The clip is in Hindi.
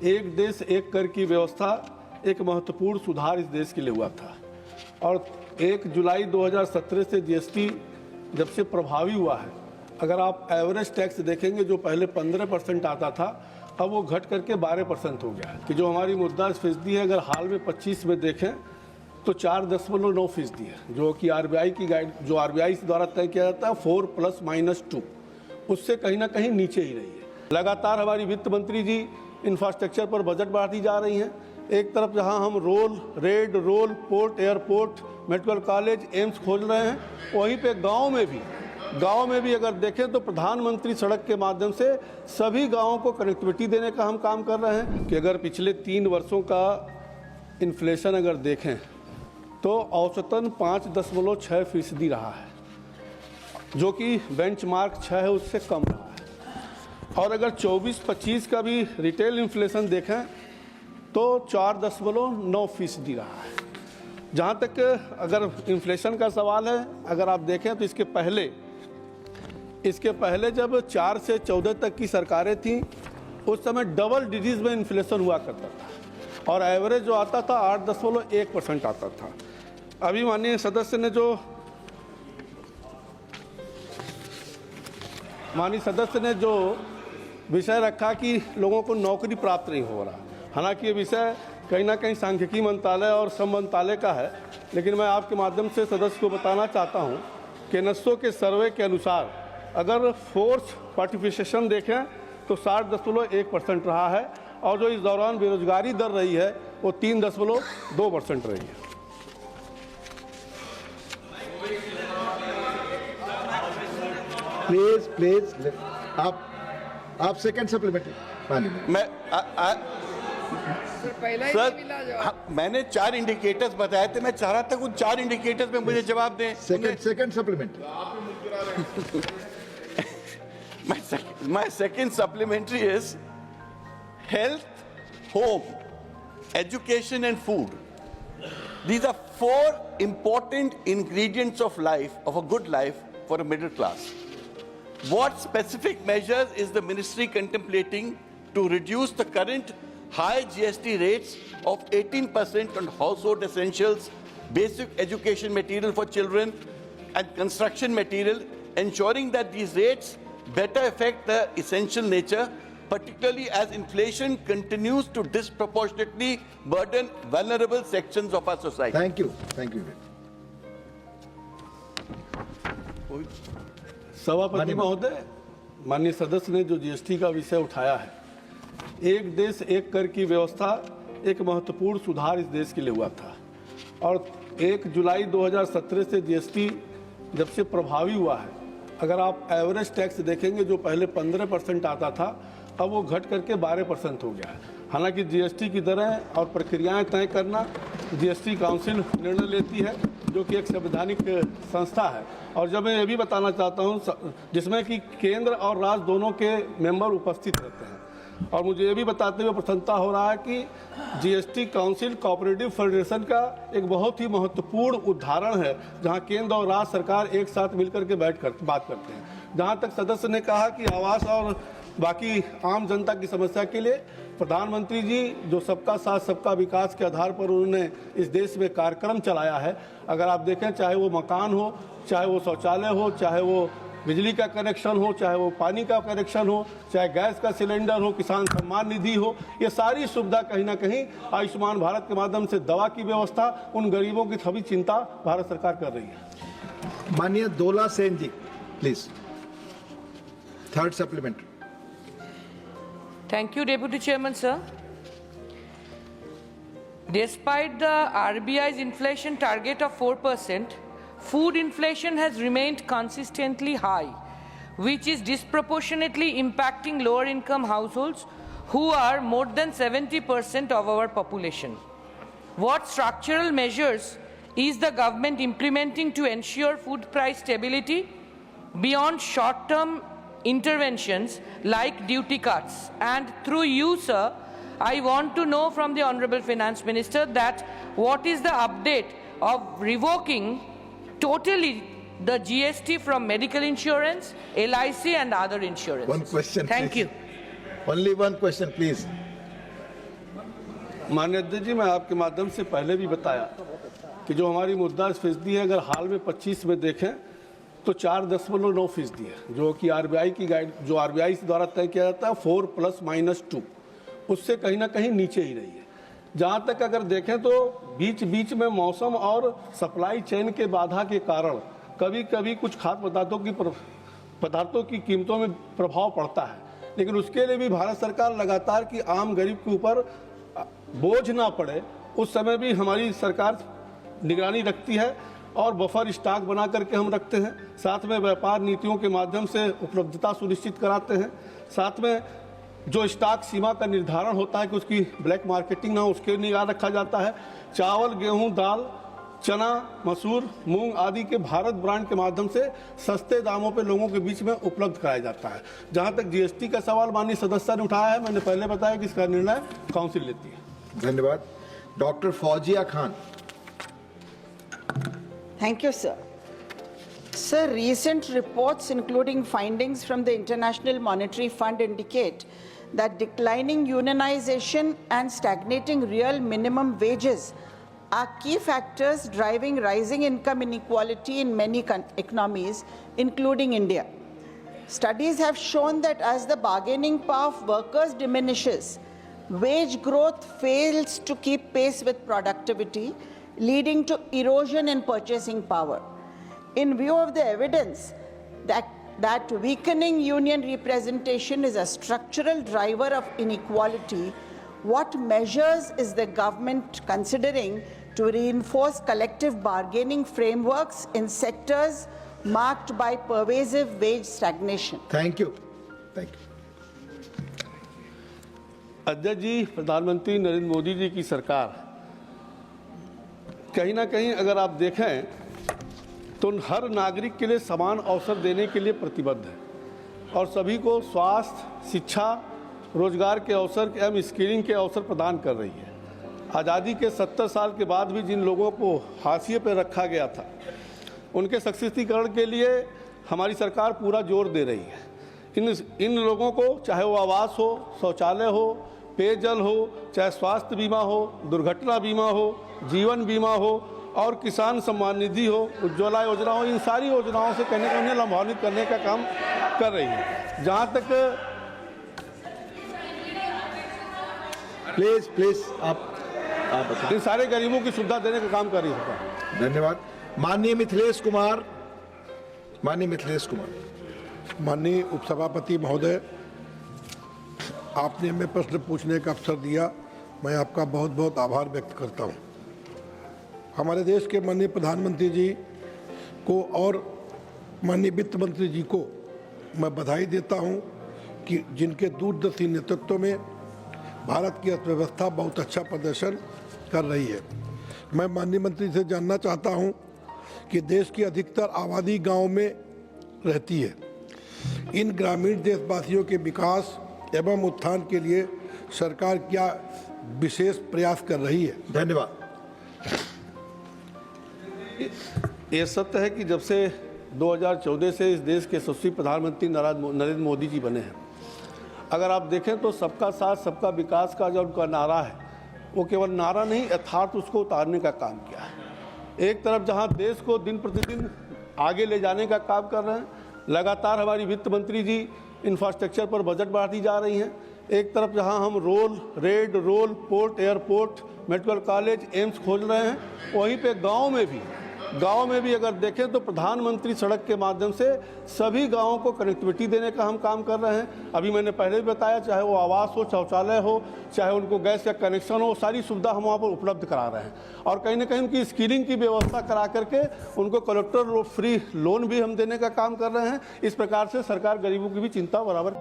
एक देश एक कर की व्यवस्था एक महत्वपूर्ण सुधार इस देश के लिए हुआ था और 1 जुलाई 2017 से जीएसटी जब से प्रभावी हुआ है, अगर आप एवरेज टैक्स देखेंगे जो पहले 15% आता था, अब वो घट करके 12% हो गया है कि जो हमारी मुद्रास्फीति है अगर हाल में 25 में देखें तो 4.9% है, जो कि आरबीआई की गाइड जो आरबीआई द्वारा तय किया जाता है 4+-2 उससे कहीं ना कहीं नीचे ही रही है। लगातार हमारी वित्त मंत्री जी इंफ्रास्ट्रक्चर पर बजट बढ़ाती जा रही हैं। एक तरफ जहां हम road, port, airport, medical college, AIIMS खोज रहे हैं, वहीं पे गांव में भी अगर देखें तो प्रधानमंत्री सड़क के माध्यम से सभी गांवों को कनेक्टिविटी देने का हम काम कर रहे हैं कि अगर पिछले 3 वर्षों का इन्फ्लेशन अगर देखें तो औसतन 5.6% रहा है, जो कि बेंचमार्क 6 है उससे कम रहा है। और अगर 24-25 का भी रिटेल इन्फ्लेशन देखें तो 4.9% रहा है। जहाँ तक अगर इन्फ्लेशन का सवाल है, अगर आप देखें तो इसके पहले जब 4 से 14 तक की सरकारें थीं उस समय डबल डिजिट में इन्फ्लेशन हुआ करता था और एवरेज जो आता था 8.1% आता था। अभी माननीय सदस्य ने जो विषय रखा कि लोगों को नौकरी प्राप्त नहीं हो रहा, हालांकि ये विषय कहीं ना कहीं सांख्यिकी मंत्रालय और श्रम मंत्रालय का है, लेकिन मैं आपके माध्यम से सदस्य को बताना चाहता हूं कि NSO के सर्वे के अनुसार अगर फोर्स पार्टिसिपेशन देखें तो 60.1% रहा है और जो इस दौरान बेरोजगारी दर रही है वो 3.2% रही है। प्लीज आप सेकंड सप्लीमेंट्री सर, मैंने 4 इंडिकेटर्स बताए थे, मैं चाह रहा था उन 4 इंडिकेटर्स में मुझे जवाब दें। Second supplementary My second supplementary is health, home, education and food. These are 4 important ingredients of life, of a good life for a middle class. What specific measures is the ministry contemplating to reduce the current high GST rates of 18% on household essentials, basic education material for children and construction material, ensuring that these rates better affect the essential nature, particularly as inflation continues to disproportionately burden vulnerable sections of our society? Thank you. सभापति महोदय, माननीय सदस्य ने जो जीएसटी का विषय उठाया है, एक देश एक कर की व्यवस्था एक महत्वपूर्ण सुधार इस देश के लिए हुआ था और 1 जुलाई 2017 से जीएसटी जब से प्रभावी हुआ है, अगर आप एवरेज टैक्स देखेंगे जो पहले 15% आता था, अब वो घट करके 12% हो गया है। हालांकि जीएसटी की दरें और प्रक्रियाएं तय करना जीएसटी काउंसिल निर्णय लेती है, जो कि एक संवैधानिक संस्था है। और जब मैं ये भी बताना चाहता हूँ जिसमें कि केंद्र और राज्य दोनों के मेंबर उपस्थित रहते हैं, और मुझे ये भी बताते हुए प्रसन्नता हो रहा है कि जीएसटी काउंसिल कोऑपरेटिव फेडरेशन का एक बहुत ही महत्वपूर्ण उदाहरण है, जहां केंद्र और राज्य सरकार एक साथ मिलकर के बात करते हैं। जहां तक सदस्य ने कहा कि आवास और बाकी आम जनता की समस्या के लिए प्रधानमंत्री जी जो सबका साथ सबका विकास के आधार पर उन्होंने इस देश में कार्यक्रम चलाया है, अगर आप देखें चाहे वो मकान हो, चाहे वो शौचालय हो, चाहे वो बिजली का कनेक्शन हो, चाहे वो पानी का कनेक्शन हो, चाहे गैस का सिलेंडर हो, किसान सम्मान निधि हो, ये सारी सुविधा कहीं ना कहीं आयुष्मान भारत के माध्यम से दवा की व्यवस्था, उन गरीबों की सभी चिंता भारत सरकार कर रही है। माननीय Dola Sen ji, please third supplementary. Thank you, Deputy Chairman, sir. Despite the RBI's inflation target of 4%, food inflation has remained consistently high, which is disproportionately impacting lower income households who are more than 70% of our population. What structural measures is the government implementing to ensure food price stability beyond short-term interventions like duty cuts? And through you, sir, I want to know from the Honorable Finance Minister that what is the update of revoking totally the GST from medical insurance, LIC and other insurance? One question, Thank please. you. Only one question, please. माननीय अध्यक्ष जी, मैं आपके माध्यम से पहले भी बताया कि जो हमारी मुद्रास्फीति है, अगर हाल में 25 में देखें तो 4.9% है, जो कि आरबीआई की जो आरबीआई द्वारा तय किया जाता है 4+-2, उससे कहीं ना कहीं नीचे ही रही है। जहाँ तक अगर देखें तो बीच बीच में मौसम और सप्लाई चेन के बाधा के कारण कभी कभी कुछ खाद्य पदार्थों की कीमतों में प्रभाव पड़ता है, लेकिन उसके लिए भी भारत सरकार लगातार कि आम गरीब के ऊपर बोझ ना पड़े, उस समय भी हमारी सरकार निगरानी रखती है और बफर स्टॉक बना करके हम रखते हैं। साथ में व्यापार नीतियों के माध्यम से उपलब्धता सुनिश्चित कराते हैं। साथ में जो स्टॉक सीमा का निर्धारण होता है कि उसकी ब्लैक मार्केटिंग ना हो, उसके निगाह रखा जाता है। चावल, गेहूं, दाल, चना, मसूर, मूंग आदि के भारत ब्रांड के माध्यम से सस्ते दामों पे लोगों के बीच में उपलब्ध कराया जाता है। जहां तक जीएसटी का सवाल माननीय सदस्य ने उठाया है, मैंने पहले बताया कि इसका निर्णय काउंसिल लेती है। धन्यवाद। Doctor Fauzia Khan. Thank you, sir. Sir, recent reports, including findings from the International Monetary Fund, indicate that declining unionization and stagnating real minimum wages are key factors driving rising income inequality in many economies, including India. Studies have shown that as the bargaining power of workers diminishes, wage growth fails to keep pace with productivity, leading to erosion in purchasing power. In view of the evidence that weakening union representation is a structural driver of inequality, what measures is the government considering to reinforce collective bargaining frameworks in sectors marked by pervasive wage stagnation? Thank you. Thank you. अध्यक्ष जी, प्रधानमंत्री नरेंद्र मोदी जी की सरकार कहीं ना कहीं अगर आप देखें तो हर नागरिक के लिए समान अवसर देने के लिए प्रतिबद्ध है और सभी को स्वास्थ्य, शिक्षा, रोजगार के अवसर एवं स्किलिंग के अवसर प्रदान कर रही है। आज़ादी के 70 साल के बाद भी जिन लोगों को हाशिए पर रखा गया था, उनके सशक्तिकरण के लिए हमारी सरकार पूरा जोर दे रही है। इन लोगों को चाहे वो आवास हो, शौचालय हो, पेयजल हो, चाहे स्वास्थ्य बीमा हो, दुर्घटना बीमा हो, जीवन बीमा हो और किसान सम्मान निधि हो, उज्ज्वला योजना हो, इन सारी योजनाओं से कहने का उन्हें लाभान्वित करने का काम कर रही है। जहाँ तक प्लीज आप इन सारे गरीबों की सुविधा देने का काम कर रही है। धन्यवाद। माननीय मिथिलेश कुमार। माननीय उपसभापति महोदय, आपने हमें प्रश्न पूछने का अवसर दिया, मैं आपका बहुत बहुत आभार व्यक्त करता हूं। हमारे देश के माननीय प्रधानमंत्री जी को और माननीय वित्त मंत्री जी को मैं बधाई देता हूं कि जिनके दूरदर्शी नेतृत्व में भारत की अर्थव्यवस्था बहुत अच्छा प्रदर्शन कर रही है। मैं माननीय मंत्री से जानना चाहता हूं कि देश की अधिकतर आबादी गांव में रहती है। इन ग्रामीण देशवासियों के विकास एवं उत्थान के लिए सरकार क्या विशेष प्रयास कर रही है? धन्यवाद। ये सत्य है कि जब से 2014 से इस देश के यशस्वी प्रधानमंत्री नरेंद्र मोदी जी बने हैं, अगर आप देखें तो सबका साथ सबका विकास का जो उनका नारा है, वो केवल नारा नहीं, यथार्थ उसको उतारने का काम किया है। एक तरफ जहां देश को दिन प्रतिदिन आगे ले जाने का काम कर रहे हैं, लगातार हमारी वित्त मंत्री जी इंफ्रास्ट्रक्चर पर बजट बढ़ाती जा रही हैं। एक तरफ जहां हम road, port, airport, medical college, AIIMS खोज रहे हैं, वहीं पे गांव में भी अगर देखें तो प्रधानमंत्री सड़क के माध्यम से सभी गांवों को कनेक्टिविटी देने का हम काम कर रहे हैं। अभी मैंने पहले भी बताया, चाहे वो आवास हो, शौचालय हो, चाहे उनको गैस का कनेक्शन हो, सारी सुविधा हम वहाँ पर उपलब्ध करा रहे हैं। और कहीं ना कहीं उनकी स्किलिंग की व्यवस्था करा करके उनको कलेक्टर फ्री लोन भी हम देने का काम कर रहे हैं। इस प्रकार से सरकार गरीबों की भी चिंता बराबर